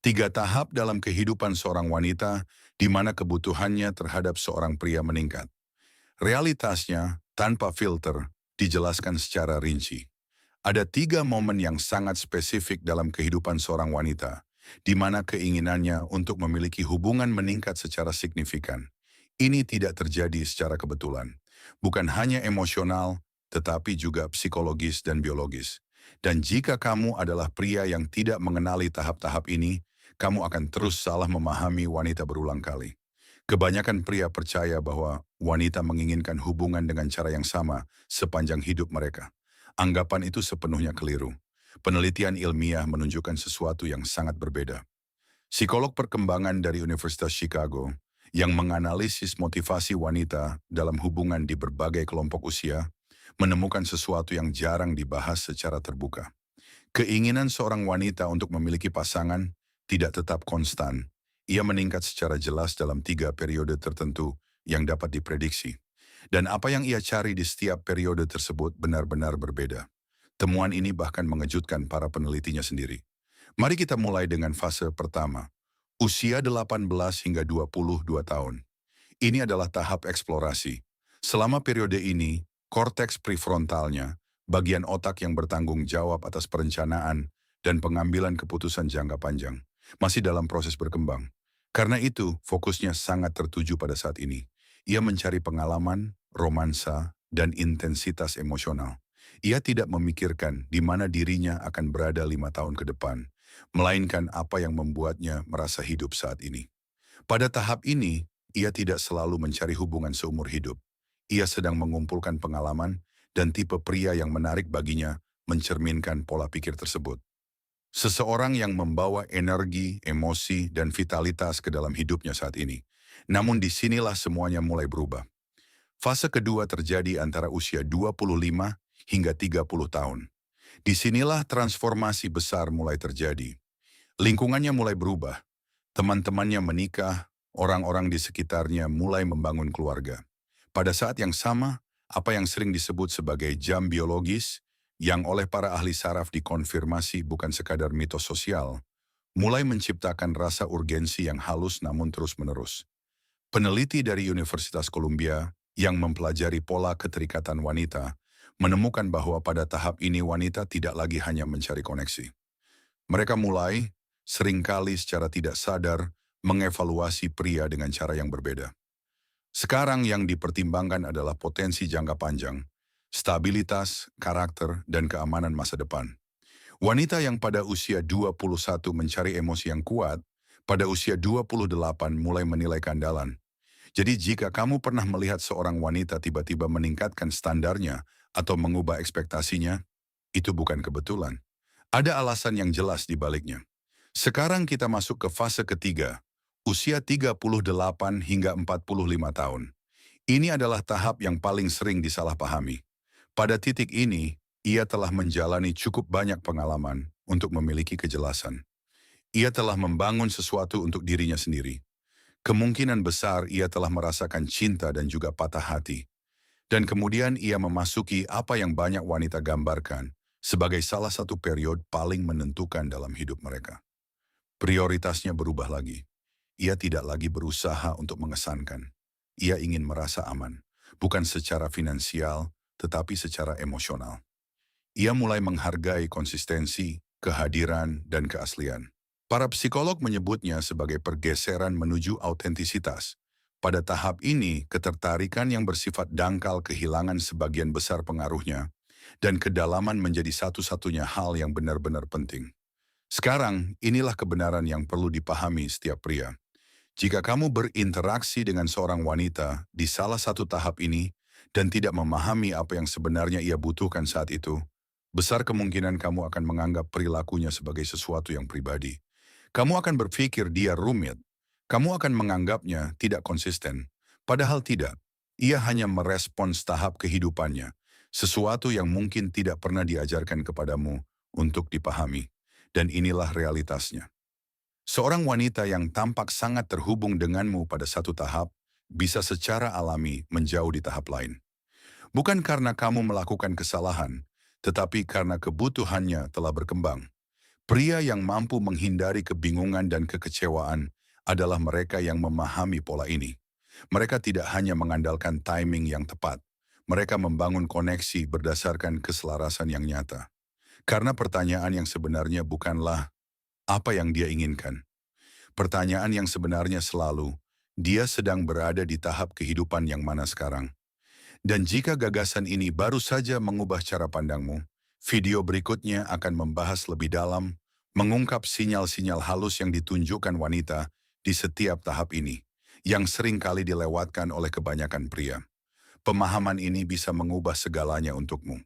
Tiga tahap dalam kehidupan seorang wanita di mana kebutuhannya terhadap seorang pria meningkat. Realitasnya, tanpa filter, dijelaskan secara rinci. Ada tiga momen yang sangat spesifik dalam kehidupan seorang wanita, di mana keinginannya untuk memiliki hubungan meningkat secara signifikan. Ini tidak terjadi secara kebetulan. Bukan hanya emosional, tetapi juga psikologis dan biologis. Dan jika kamu adalah pria yang tidak mengenali tahap-tahap ini, kamu akan terus salah memahami wanita berulang kali. Kebanyakan pria percaya bahwa wanita menginginkan hubungan dengan cara yang sama sepanjang hidup mereka. Anggapan itu sepenuhnya keliru. Penelitian ilmiah menunjukkan sesuatu yang sangat berbeda. Psikolog perkembangan dari Universitas Chicago yang menganalisis motivasi wanita dalam hubungan di berbagai kelompok usia menemukan sesuatu yang jarang dibahas secara terbuka. Keinginan seorang wanita untuk memiliki pasangan tidak tetap konstan. Ia meningkat secara jelas dalam tiga periode tertentu yang dapat diprediksi. Dan apa yang ia cari di setiap periode tersebut benar-benar berbeda. Temuan ini bahkan mengejutkan para penelitinya sendiri. Mari kita mulai dengan fase pertama, usia 18 hingga 22 tahun. Ini adalah tahap eksplorasi. Selama periode ini, korteks prefrontalnya, bagian otak yang bertanggung jawab atas perencanaan dan pengambilan keputusan jangka panjang, masih dalam proses berkembang. Karena itu, fokusnya sangat tertuju pada saat ini. Ia mencari pengalaman, romansa, dan intensitas emosional. Ia tidak memikirkan di mana dirinya akan berada 5 tahun ke depan, melainkan apa yang membuatnya merasa hidup saat ini. Pada tahap ini, ia tidak selalu mencari hubungan seumur hidup. Ia sedang mengumpulkan pengalaman dan tipe pria yang menarik baginya mencerminkan pola pikir tersebut. Seseorang yang membawa energi, emosi, dan vitalitas ke dalam hidupnya saat ini. Namun disinilah semuanya mulai berubah. Fase kedua terjadi antara usia 25 hingga 30 tahun. Disinilah transformasi besar mulai terjadi. Lingkungannya mulai berubah. Teman-temannya menikah, orang-orang di sekitarnya mulai membangun keluarga. Pada saat yang sama, apa yang sering disebut sebagai jam biologis, yang oleh para ahli saraf dikonfirmasi bukan sekadar mitos sosial, mulai menciptakan rasa urgensi yang halus namun terus-menerus. Peneliti dari Universitas Columbia yang mempelajari pola keterikatan wanita menemukan bahwa pada tahap ini wanita tidak lagi hanya mencari koneksi. Mereka mulai, seringkali secara tidak sadar, mengevaluasi pria dengan cara yang berbeda. Sekarang yang dipertimbangkan adalah potensi jangka panjang, stabilitas, karakter, dan keamanan masa depan. Wanita yang pada usia 21 mencari emosi yang kuat, pada usia 28 mulai menilai keandalan. Jadi jika kamu pernah melihat seorang wanita tiba-tiba meningkatkan standarnya atau mengubah ekspektasinya, itu bukan kebetulan. Ada alasan yang jelas di baliknya. Sekarang kita masuk ke fase ketiga, usia 38 hingga 45 tahun. Ini adalah tahap yang paling sering disalahpahami. Pada titik ini, ia telah menjalani cukup banyak pengalaman untuk memiliki kejelasan. Ia telah membangun sesuatu untuk dirinya sendiri. Kemungkinan besar ia telah merasakan cinta dan juga patah hati. Dan kemudian ia memasuki apa yang banyak wanita gambarkan sebagai salah satu periode paling menentukan dalam hidup mereka. Prioritasnya berubah lagi. Ia tidak lagi berusaha untuk mengesankan. Ia ingin merasa aman, bukan secara finansial, tetapi secara emosional. Ia mulai menghargai konsistensi, kehadiran, dan keaslian. Para psikolog menyebutnya sebagai pergeseran menuju autentisitas. Pada tahap ini, ketertarikan yang bersifat dangkal kehilangan sebagian besar pengaruhnya, dan kedalaman menjadi satu-satunya hal yang benar-benar penting. Sekarang, inilah kebenaran yang perlu dipahami setiap pria. Jika kamu berinteraksi dengan seorang wanita di salah satu tahap ini dan tidak memahami apa yang sebenarnya ia butuhkan saat itu, besar kemungkinan kamu akan menganggap perilakunya sebagai sesuatu yang pribadi. Kamu akan berpikir dia rumit. Kamu akan menganggapnya tidak konsisten. Padahal tidak. Ia hanya merespons tahap kehidupannya. Sesuatu yang mungkin tidak pernah diajarkan kepadamu untuk dipahami. Dan inilah realitasnya. Seorang wanita yang tampak sangat terhubung denganmu pada satu tahap, bisa secara alami menjauh di tahap lain. Bukan karena kamu melakukan kesalahan, tetapi karena kebutuhannya telah berkembang. Pria yang mampu menghindari kebingungan dan kekecewaan adalah mereka yang memahami pola ini. Mereka tidak hanya mengandalkan timing yang tepat, mereka membangun koneksi berdasarkan keselarasan yang nyata. Karena pertanyaan yang sebenarnya bukanlah apa yang dia inginkan. Pertanyaan yang sebenarnya selalu, dia sedang berada di tahap kehidupan yang mana sekarang. Dan jika gagasan ini baru saja mengubah cara pandangmu, video berikutnya akan membahas lebih dalam, mengungkap sinyal-sinyal halus yang ditunjukkan wanita di setiap tahap ini, yang sering kali dilewatkan oleh kebanyakan pria. Pemahaman ini bisa mengubah segalanya untukmu.